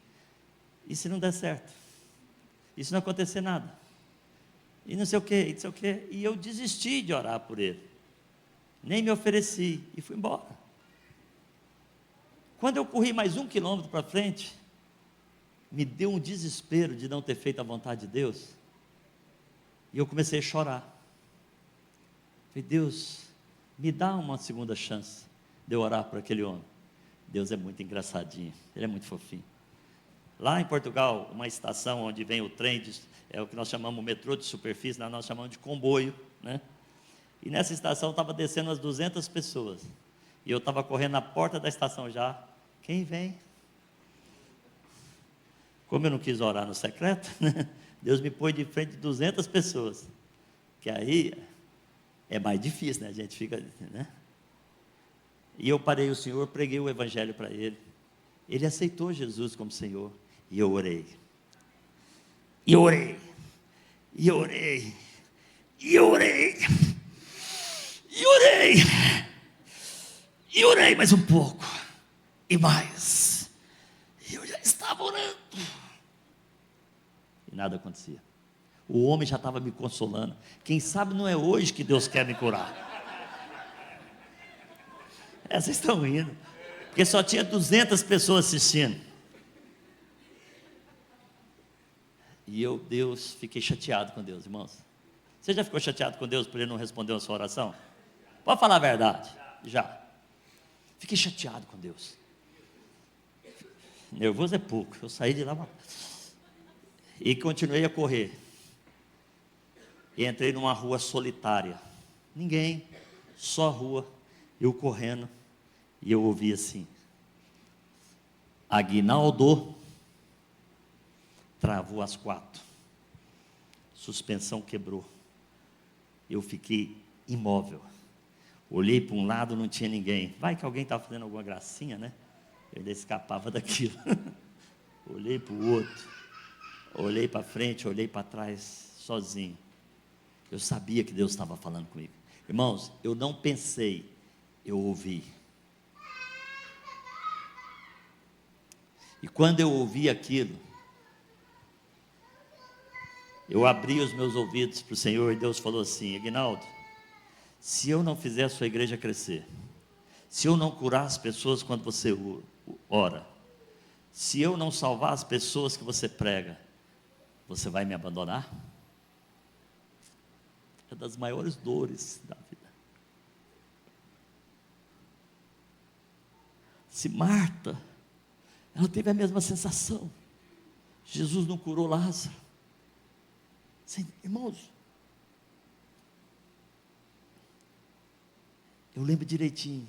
e se não der certo? E se não acontecer nada? E não sei o que, não sei o que. E eu desisti de orar por ele. Nem me ofereci e fui embora. Quando eu corri mais 1 quilômetro para frente, me deu um desespero de não ter feito a vontade de Deus. E eu comecei a chorar. Falei: Deus, me dá uma segunda chance de eu orar por aquele homem. Deus é muito engraçadinho, ele é muito fofinho. Lá em Portugal, uma estação onde vem o trem, é o que nós chamamos metrô de superfície, nós chamamos de comboio, né? E nessa estação estava descendo umas 200 pessoas. E eu estava correndo na porta da estação já. Quem vem? Como eu não quis orar no secreto, né? Deus me pôs de frente de 200 pessoas. Que aí é mais difícil, né? A gente fica, né? E eu parei o Senhor, preguei o Evangelho para ele. Ele aceitou Jesus como Senhor. E eu orei. E orei. E orei. E orei. E orei. E orei mais um pouco. E mais. E eu já estava orando. E nada acontecia. O homem já estava me consolando. Quem sabe não é hoje que Deus quer me curar. Vocês estão rindo. Porque só tinha 200 pessoas assistindo. E eu, Deus, fiquei chateado com Deus, irmãos. Você já ficou chateado com Deus por Ele não responder a sua oração? Pode falar a verdade. Já. Fiquei chateado com Deus. Nervoso é pouco. Eu saí de lá e continuei a correr. E entrei numa rua solitária. Ninguém, só rua. Eu correndo. E eu ouvi assim: Aguinaldo. Travou as 4. Suspensão quebrou. Eu fiquei imóvel. Olhei para um lado, não tinha ninguém. Vai que alguém estava fazendo alguma gracinha, né? Eu ainda escapava daquilo. Olhei para o outro. Olhei para frente, olhei para trás, sozinho. Eu sabia que Deus estava falando comigo. Irmãos, eu não pensei, eu ouvi. E quando eu ouvi aquilo, eu abri os meus ouvidos para o Senhor e Deus falou assim: Aguinaldo, se eu não fizer a sua igreja crescer, se eu não curar as pessoas quando você ora, se eu não salvar as pessoas que você prega, você vai me abandonar? É das maiores dores da vida. Se Marta, ela teve a mesma sensação. Jesus não curou Lázaro. Irmãos, eu lembro direitinho.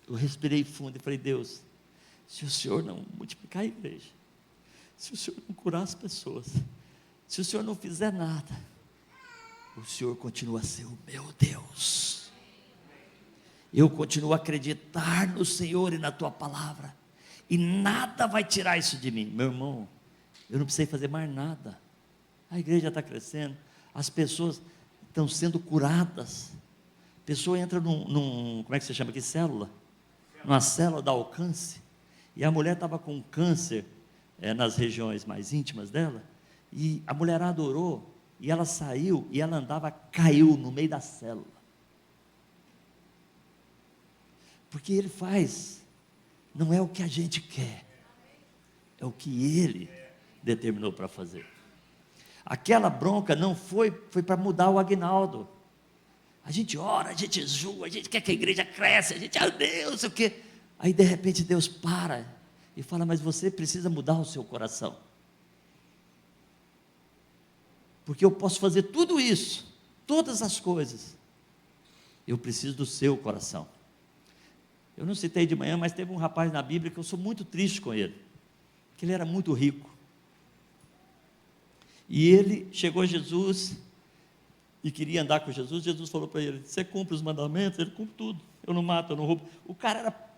Eu respirei fundo e falei: Deus, se o Senhor não multiplicar a igreja, se o Senhor não curar as pessoas, se o Senhor não fizer nada, o Senhor continua a ser o meu Deus. Eu continuo a acreditar no Senhor e na Tua palavra, e nada vai tirar isso de mim. Meu irmão, eu não precisei fazer mais nada. A igreja está crescendo, as pessoas estão sendo curadas. A pessoa entra como é que você chama aqui? Célula. Numa célula da alcance. E a mulher estava com câncer nas regiões mais íntimas dela. E a mulherada orou. E ela saiu e ela andava, caiu no meio da célula. Porque Ele faz, não é o que a gente quer, é o que Ele determinou para fazer. Aquela bronca não foi para mudar o Aguinaldo. A gente ora, a gente jejua, a gente quer que a igreja cresça, a gente, Deus, o quê? Aí de repente Deus para e fala: mas você precisa mudar o seu coração. Porque eu posso fazer tudo isso, todas as coisas. Eu preciso do seu coração. Eu não citei de manhã, mas teve um rapaz na Bíblia que eu sou muito triste com ele. Que ele era muito rico. E ele chegou a Jesus e queria andar com Jesus. Jesus falou para ele: você cumpre os mandamentos? Ele cumpre tudo. Eu não mato, eu não roubo. O cara era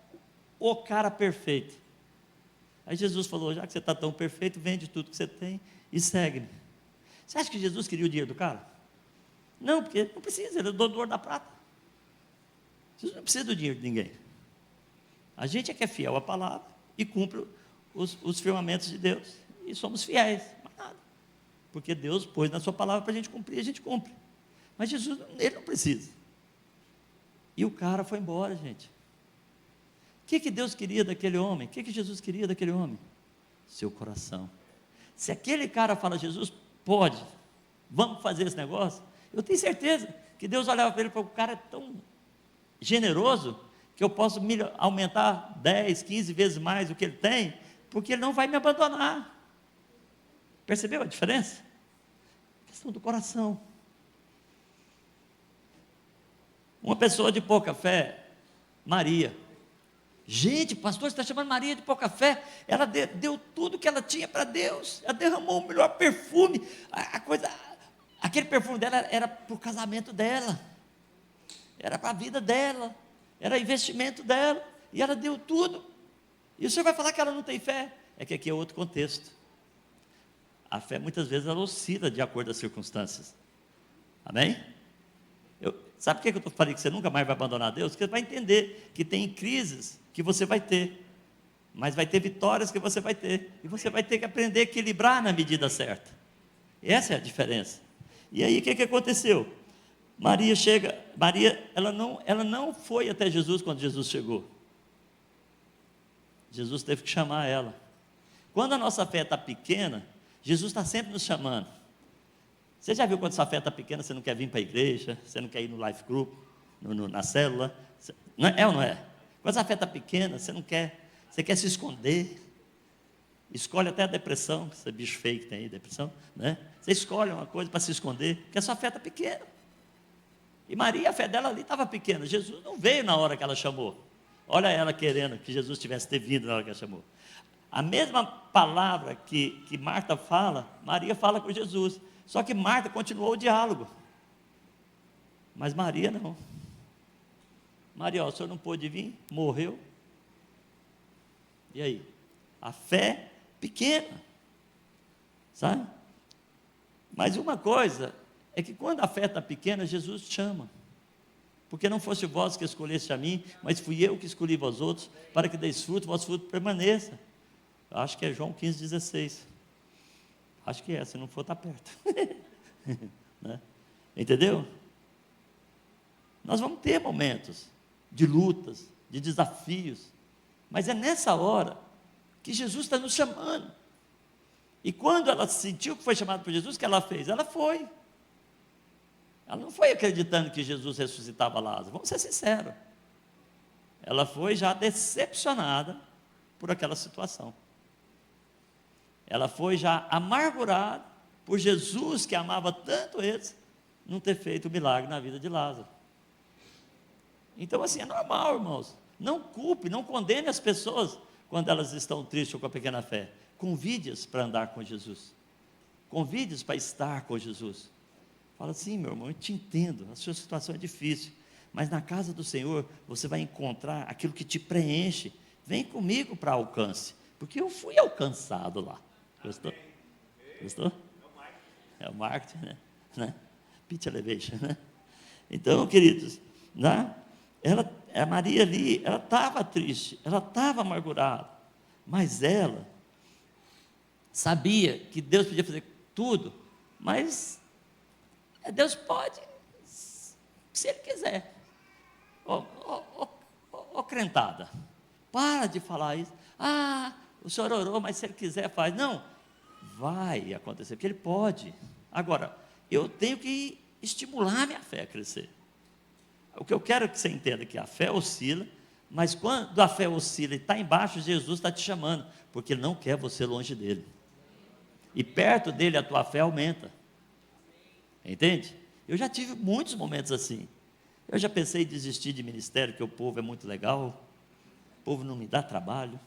o cara perfeito. Aí Jesus falou: já que você está tão perfeito, vende tudo que você tem e segue-me. Você acha que Jesus queria o dinheiro do cara? Não, porque não precisa, ele é o dono da prata. Jesus não precisa do dinheiro de ninguém. A gente é que é fiel à palavra e cumpre os firmamentos de Deus. E somos fiéis, mas nada. Porque Deus pôs na sua palavra para a gente cumprir, a gente cumpre. Mas Jesus, ele não precisa. E o cara foi embora, gente. O que Deus queria daquele homem? O que Jesus queria daquele homem? Seu coração. Se aquele cara fala: Jesus, pode, vamos fazer esse negócio, eu tenho certeza que Deus olhava para ele e falou: o cara é tão generoso que eu posso aumentar 10, 15 vezes mais o que ele tem, porque Ele não vai me abandonar. Percebeu a diferença? Questão do coração. Uma pessoa de pouca fé, Maria. Gente, pastor, você está chamando Maria de pouca fé? Ela deu tudo que ela tinha para Deus. Ela derramou o melhor perfume. Aquele perfume dela era para o casamento dela. Era para a vida dela. Era investimento dela. E ela deu tudo. E o senhor vai falar que ela não tem fé? É que aqui é outro contexto. A fé muitas vezes ela oscila de acordo com as circunstâncias. Amém? Sabe por que eu falei que você nunca mais vai abandonar Deus? Porque você vai entender que tem crises que você vai ter, mas vai ter vitórias que você vai ter, e você vai ter que aprender a equilibrar na medida certa. Essa é a diferença. E aí o que aconteceu? Maria, ela não foi até Jesus quando Jesus chegou. Jesus teve que chamar ela. Quando a nossa fé está pequena, Jesus está sempre nos chamando. Você já viu quando sua fé está pequena, você não quer vir para a igreja, você não quer ir no life group, na célula? É ou não é? Quando a fé está pequena, você não quer, você quer se esconder. Escolhe até a depressão, esse bicho feio que tem aí, depressão, né? Você escolhe uma coisa para se esconder, porque a sua fé está pequena. E Maria, a fé dela ali estava pequena. Jesus não veio na hora que ela chamou. Olha ela querendo que Jesus tivesse ter vindo na hora que ela chamou. A mesma palavra que Marta fala, Maria fala com Jesus. Só que Marta continuou o diálogo. Mas Maria não. Maria, o senhor não pôde vir? Morreu. E aí? A fé pequena. Sabe? Mas uma coisa é que quando a fé está pequena, Jesus chama. Porque não fosse vós que escolheste a mim, mas fui eu que escolhi vós outros, para que deis fruto, vosso fruto permaneça. Acho que é João 15,16. Acho que é, se não for, está perto. Né? Entendeu? Nós vamos ter momentos de lutas, de desafios, mas é nessa hora que Jesus está nos chamando. E quando ela sentiu que foi chamada por Jesus, o que ela fez? Ela foi. Ela não foi acreditando que Jesus ressuscitava Lázaro, vamos ser sinceros. Ela foi já decepcionada por aquela situação. Ela foi já amargurada por Jesus, que amava tanto eles, não ter feito o milagre na vida de Lázaro. Então assim, é normal, irmãos. Não culpe, não condene as pessoas quando elas estão tristes ou com a pequena fé. Convide-as para andar com Jesus. Convide-as para estar com Jesus. Fala assim, meu irmão, eu te entendo, a sua situação é difícil, mas na casa do Senhor você vai encontrar aquilo que te preenche. Vem comigo para alcance, porque eu fui alcançado lá. Gostou? Gostou? É o marketing, né? Pitch elevation, né? Então, queridos, né? A Maria ali, ela estava triste, ela estava amargurada, mas ela sabia que Deus podia fazer tudo, mas Deus pode, se Ele quiser. Ô crentada, para de falar isso. O senhor orou, mas se Ele quiser faz. Não, vai acontecer, porque Ele pode. Agora, eu tenho que estimular minha fé a crescer. O que eu quero que você entenda é que a fé oscila, mas quando a fé oscila e está embaixo, Jesus está te chamando, porque Ele não quer você longe dEle. E perto dEle a tua fé aumenta. Entende? Eu já tive muitos momentos assim. Eu já pensei em desistir de ministério, que o povo é muito legal, o povo não me dá trabalho,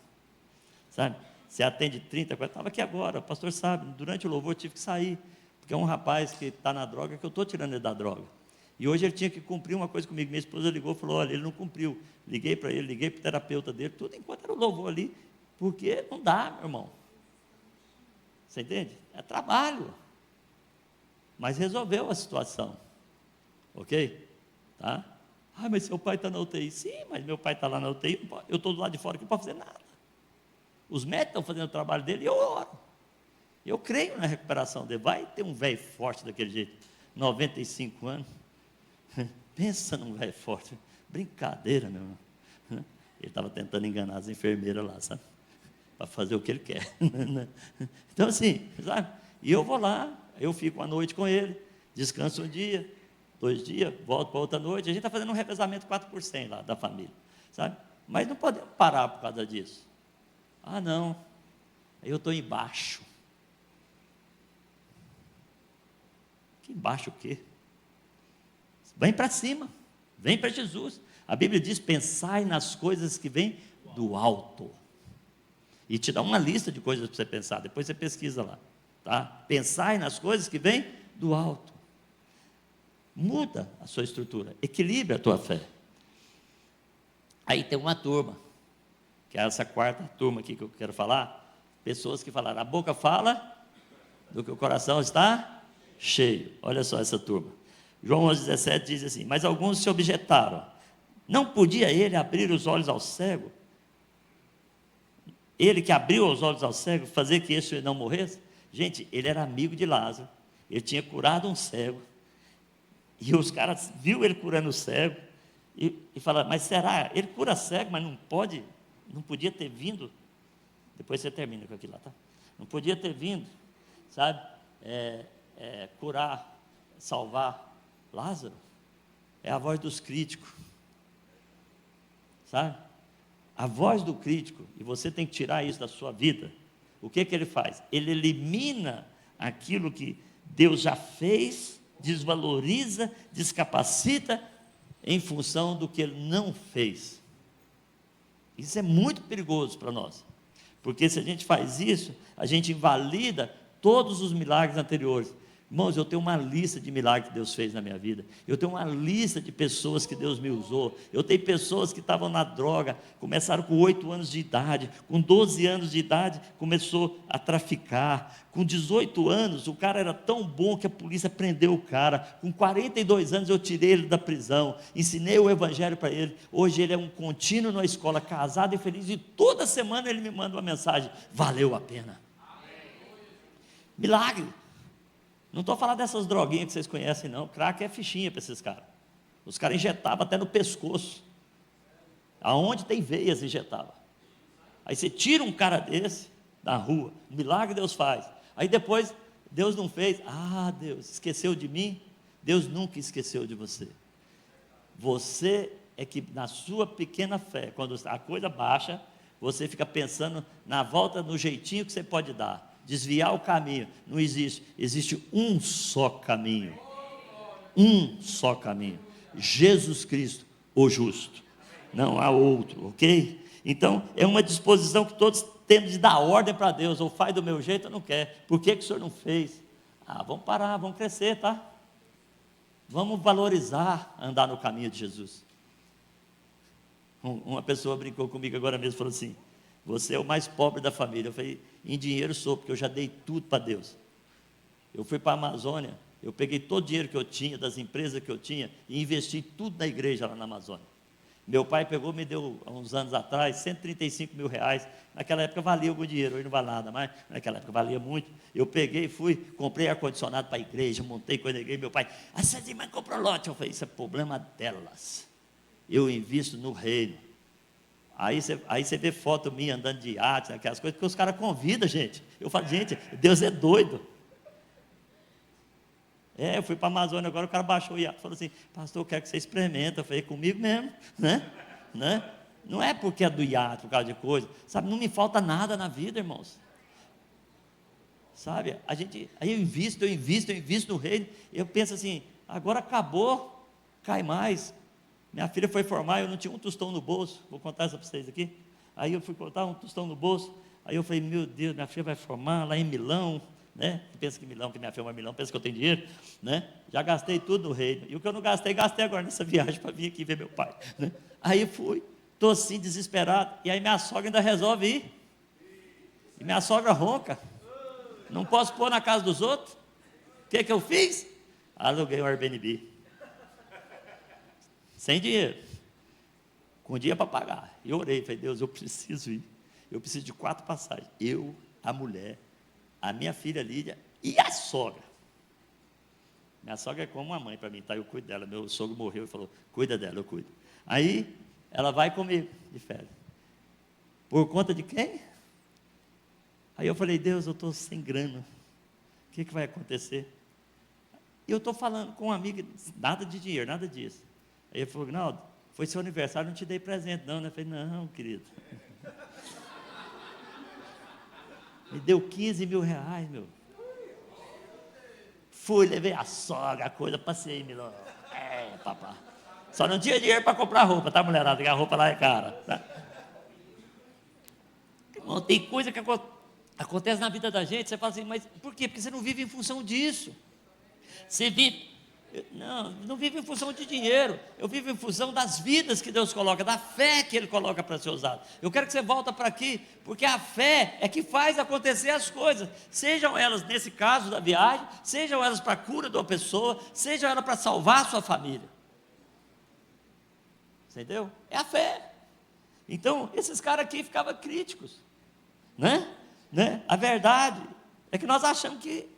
sabe? Você atende 30, 40, estava aqui agora, o pastor sabe, durante o louvor eu tive que sair, porque é um rapaz que está na droga, que eu estou tirando ele da droga. E hoje ele tinha que cumprir uma coisa comigo. Minha esposa ligou e falou, olha, ele não cumpriu. Liguei para ele, liguei para o terapeuta dele, tudo enquanto era o louvor ali, porque não dá, meu irmão. Você entende? É trabalho. Mas resolveu a situação. Ok? Tá? Mas seu pai está na UTI. Sim, mas meu pai está lá na UTI, eu estou do lado de fora que não posso fazer nada. Os médicos estão fazendo o trabalho dele e eu oro. Eu creio na recuperação dele. Vai ter um velho forte daquele jeito, 95 anos. Pensa num velho forte. Brincadeira, meu irmão. Ele estava tentando enganar as enfermeiras lá, sabe? Para fazer o que ele quer. Então assim, sabe? E eu vou lá, eu fico uma noite com ele, descanso um dia, 2 dias, volto para outra noite. A gente está fazendo um revezamento 4% lá da família, sabe? Mas não podemos parar por causa disso. Não, Aí eu estou embaixo. Que embaixo o quê? Vem para cima, vem para Jesus. A Bíblia diz: pensai nas coisas que vêm do alto. E te dá uma lista de coisas para você pensar, depois você pesquisa lá. Tá? Pensai nas coisas que vêm do alto. Muda a sua estrutura, equilibra a tua fé. Aí tem uma turma, que é essa quarta turma aqui que eu quero falar, pessoas que falaram: a boca fala do que o coração está cheio. Olha só essa turma. João 11,17 diz assim: mas alguns se objetaram: não podia ele abrir os olhos ao cego? Ele que abriu os olhos ao cego, fazer que esse não morresse? Gente, ele era amigo de Lázaro, ele tinha curado um cego, e os caras viu ele curando o cego, e falaram: mas será? Ele cura cego, mas não podia ter vindo. Depois você termina com aquilo lá, tá? Não podia ter vindo, sabe? Curar, salvar Lázaro. É a voz dos críticos, sabe? A voz do crítico, e você tem que tirar isso da sua vida. O que ele faz? Ele elimina aquilo que Deus já fez, desvaloriza, descapacita, em função do que ele não fez. Isso é muito perigoso para nós, porque se a gente faz isso, a gente invalida todos os milagres anteriores. Irmãos, eu tenho uma lista de milagres que Deus fez na minha vida. Eu tenho uma lista de pessoas que Deus me usou. Eu tenho pessoas que estavam na droga, começaram com 8 anos de idade, com 12 anos de idade começou a traficar. Com 18 anos, o cara era tão bom que a polícia prendeu o cara. Com 42 anos eu tirei ele da prisão, ensinei o evangelho para ele. Hoje ele é um contínuo na escola, casado e feliz, e toda semana ele me manda uma mensagem: valeu a pena. Milagre. Não estou falando dessas droguinhas que vocês conhecem, não. Crack é fichinha para esses caras. Os caras injetavam até no pescoço. Aonde tem veias, injetava. Aí você tira um cara desse da rua, milagre Deus faz. Aí depois, Deus não fez. Ah, Deus esqueceu de mim? Deus nunca esqueceu de você. Você é que, na sua pequena fé, quando a coisa baixa, você fica pensando na volta, no jeitinho que você pode dar. Desviar o caminho, não existe. Existe um só caminho. Um só caminho. Jesus Cristo, o justo. Não há outro, ok? Então, é uma disposição que todos temos de dar ordem para Deus. Ou faz do meu jeito ou não quer. Por que o senhor não fez? Vamos parar, vamos crescer, tá? Vamos valorizar andar no caminho de Jesus. Uma pessoa brincou comigo agora mesmo, falou assim: você é o mais pobre da família. Eu falei: em dinheiro sou, porque eu já dei tudo para Deus. Eu fui para a Amazônia, eu peguei todo o dinheiro que eu tinha, das empresas que eu tinha, e investi tudo na igreja lá na Amazônia. Meu pai pegou, me deu, há uns anos atrás, 135 mil reais. Naquela época valia algum dinheiro, hoje não vale nada mais. Naquela época valia muito. Eu peguei, fui, comprei ar-condicionado para a igreja, montei coisa da igreja. Meu pai: essas irmãs compram lote. Eu falei: isso é problema delas. Eu invisto no reino. Aí você vê foto minha andando de iate, aquelas coisas, porque os caras convidam, gente. Eu falo: gente, Deus é doido. Eu fui para a Amazônia agora, o cara baixou o iate, falou assim: pastor, eu quero que você experimente. Eu falei: comigo mesmo, né? Não é porque é do iate, por causa de coisa, sabe? Não me falta nada na vida, irmãos. Sabe? Aí eu invisto no reino. Eu penso assim: agora acabou, cai mais. Minha filha foi formar, eu não tinha um tostão no bolso. Vou contar isso para vocês aqui. Aí eu fui contar um tostão no bolso. Aí eu falei: meu Deus, minha filha vai formar lá em Milão, né? Pensa que Milão, que minha filha é Milão, pensa que eu tenho dinheiro, né? Já gastei tudo no reino. E o que eu não gastei, gastei agora nessa viagem para vir aqui ver meu pai, né? Aí fui, estou assim, desesperado. E aí minha sogra ainda resolve ir. E minha sogra ronca. Não posso pôr na casa dos outros. O que eu fiz? Aluguei um Airbnb. Sem dinheiro, com dia para pagar. Eu orei, falei: Deus, eu preciso ir. Eu preciso de 4 passagens. Eu, a mulher, a minha filha Lídia e a sogra. Minha sogra é como uma mãe para mim, tá? Eu cuido dela. Meu sogro morreu e falou: cuida dela, eu cuido. Aí ela vai comigo de férias. Por conta de quem? Aí eu falei: Deus, eu estou sem grana. O que vai acontecer? E eu estou falando com um amigo, nada de dinheiro, nada disso. Aí ele falou: Gnaldo, foi seu aniversário, não te dei presente não, né? Eu falei: não, querido. Me deu 15 mil reais, meu. Fui, levei a sogra, a coisa, passei em Milão. Papá. Só não tinha dinheiro para comprar roupa, tá, mulherada? Porque a roupa lá é cara. Tá? Irmão, tem coisa que acontece na vida da gente, você fala assim, mas por quê? Porque você não vive em função disso. Você vive. Não vive em função de dinheiro. Eu vivo em função das vidas que Deus coloca, da fé que Ele coloca para ser usado. Eu quero que você volte para aqui, porque a fé é que faz acontecer as coisas. Sejam elas, nesse caso da viagem, sejam elas para a cura de uma pessoa, sejam elas para salvar a sua família. Entendeu? É a fé. Então, esses caras aqui ficavam críticos. Né? A verdade é que nós achamos que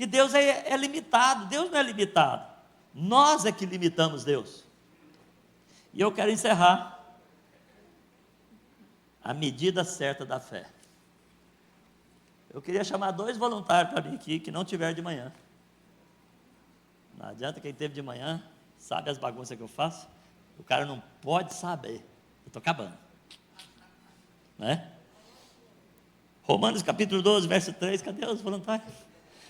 Deus é limitado. Deus não é limitado. Nós é que limitamos Deus. E eu quero encerrar a medida certa da fé. Eu queria chamar 2 voluntários para mim aqui, que não tiver de manhã. Não adianta quem teve de manhã, sabe as bagunças que eu faço. O cara não pode saber. Eu estou acabando. Né? Romanos capítulo 12, verso 3, cadê os voluntários?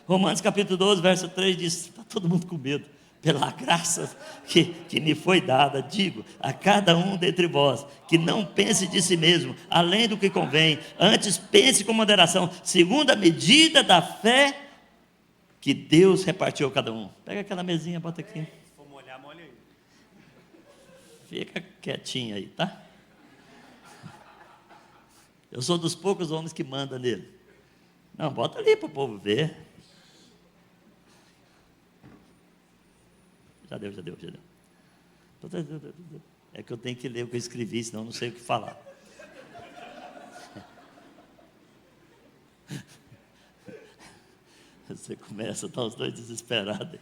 Romanos capítulo 12, verso 3 diz, está todo mundo com medo, pela graça que me foi dada, digo a cada um dentre vós, que não pense de si mesmo, além do que convém, antes pense com moderação, segundo a medida da fé que Deus repartiu a cada um. Pega aquela mesinha, bota aqui. Se for molhar, molha aí. Fica quietinho aí, tá? Eu sou dos poucos homens que manda nele. Não, bota ali para o povo ver. Já deu. É que eu tenho que ler o que eu escrevi, senão eu não sei o que falar. Você começa a estar os dois desesperados.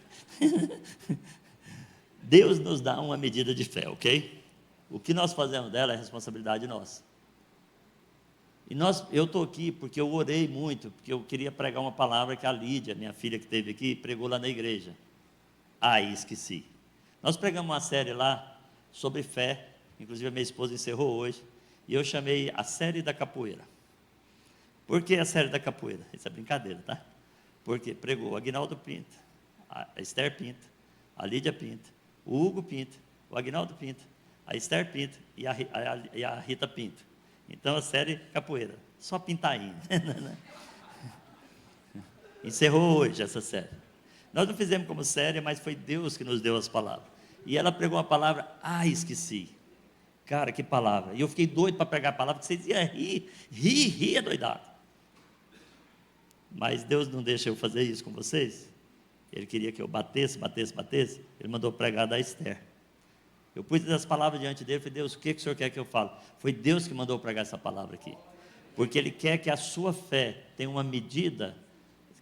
Deus nos dá uma medida de fé, ok? O que nós fazemos dela é responsabilidade nossa. E eu estou aqui porque eu orei muito, porque eu queria pregar uma palavra que a Lídia, minha filha que esteve aqui, pregou lá na igreja. Esqueci. Nós pregamos uma série lá sobre fé, inclusive a minha esposa encerrou hoje, e eu chamei a série da capoeira. Por que a série da capoeira? Isso é brincadeira, tá? Porque pregou o Aguinaldo Pinto, a Esther Pinto, a Lídia Pinto, o Hugo Pinto, o Aguinaldo Pinto, a Esther Pinto e a Rita Pinto. Então a série capoeira, só pintainho. Encerrou hoje essa série. Nós não fizemos como série, mas foi Deus que nos deu as palavras. E ela pregou uma palavra, esqueci. Cara, que palavra. E eu fiquei doido para pregar a palavra, que vocês iam rir adoidado. Mas Deus não deixa eu fazer isso com vocês. Ele queria que eu batesse. Ele mandou pregar da Esther. Eu pus as palavras diante dele, falei, Deus, o que o Senhor quer que eu fale? Foi Deus que mandou pregar essa palavra aqui. Porque Ele quer que a sua fé tenha uma medida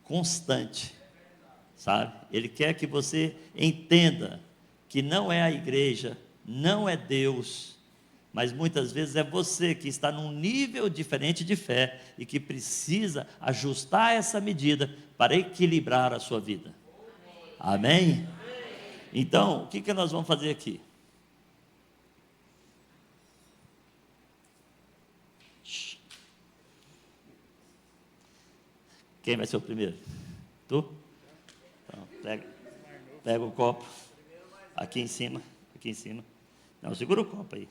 constante, sabe? Ele quer que você entenda que não é a igreja, não é Deus, mas muitas vezes é você que está num nível diferente de fé e que precisa ajustar essa medida para equilibrar a sua vida. Amém? Então, o que nós vamos fazer aqui? Quem vai ser o primeiro? Tu? Então, pega o copo. Aqui em cima. Não, segura o copo aí.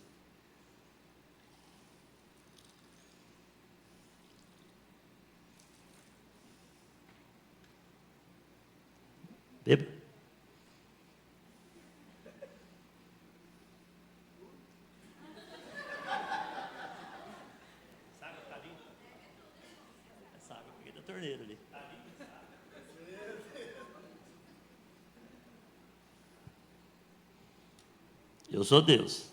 Beba. Essa água aqui é da torneira ali. Eu sou Deus.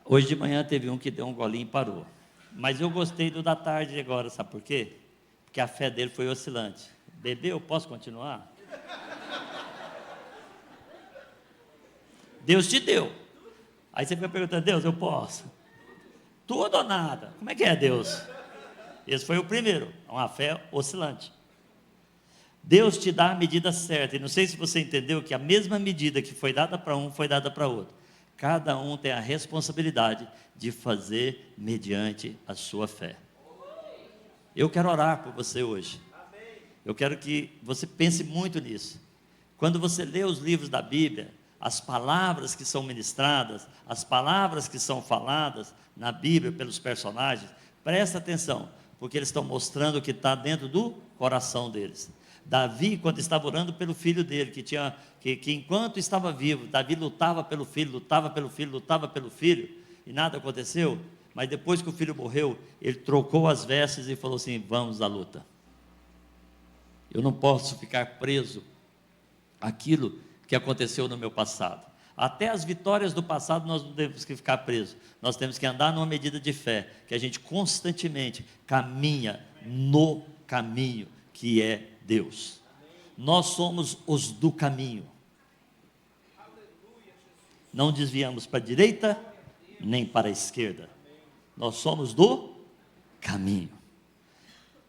Hoje de manhã teve um que deu um golinho e parou. Mas eu gostei do da tarde agora, sabe por quê? Porque a fé dele foi oscilante. Bebê, eu posso continuar? Deus te deu. Aí você fica perguntando, Deus, eu posso? Tudo ou nada? Como é que é, Deus? Esse foi o primeiro, uma fé oscilante. Deus te dá a medida certa, e não sei se você entendeu que a mesma medida que foi dada para um, foi dada para outro. Cada um tem a responsabilidade de fazer mediante a sua fé. Eu quero orar por você hoje. Eu quero que você pense muito nisso. Quando você lê os livros da Bíblia, as palavras que são ministradas, as palavras que são faladas na Bíblia pelos personagens, presta atenção, porque eles estão mostrando o que está dentro do coração deles. Davi, quando estava orando pelo filho dele, que enquanto estava vivo, Davi lutava pelo filho, lutava pelo filho, lutava pelo filho, e nada aconteceu, mas depois que o filho morreu, ele trocou as vestes e falou assim, vamos à luta. Eu não posso ficar preso àquilo que aconteceu no meu passado. Até as vitórias do passado nós não temos que ficar presos. Nós temos que andar numa medida de fé, que a gente constantemente caminha no caminho que é Deus. Nós somos os do caminho. Não desviamos para a direita, nem para a esquerda. Nós somos do caminho.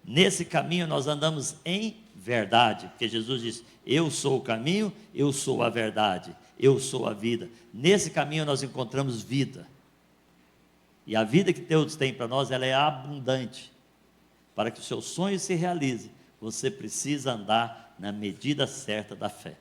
Nesse caminho nós andamos em verdade, porque Jesus diz, eu sou o caminho, eu sou a verdade, eu sou a vida. Nesse caminho nós encontramos vida. E a vida que Deus tem para nós, ela é abundante. Para que o seu sonho se realize, você precisa andar na medida certa da fé.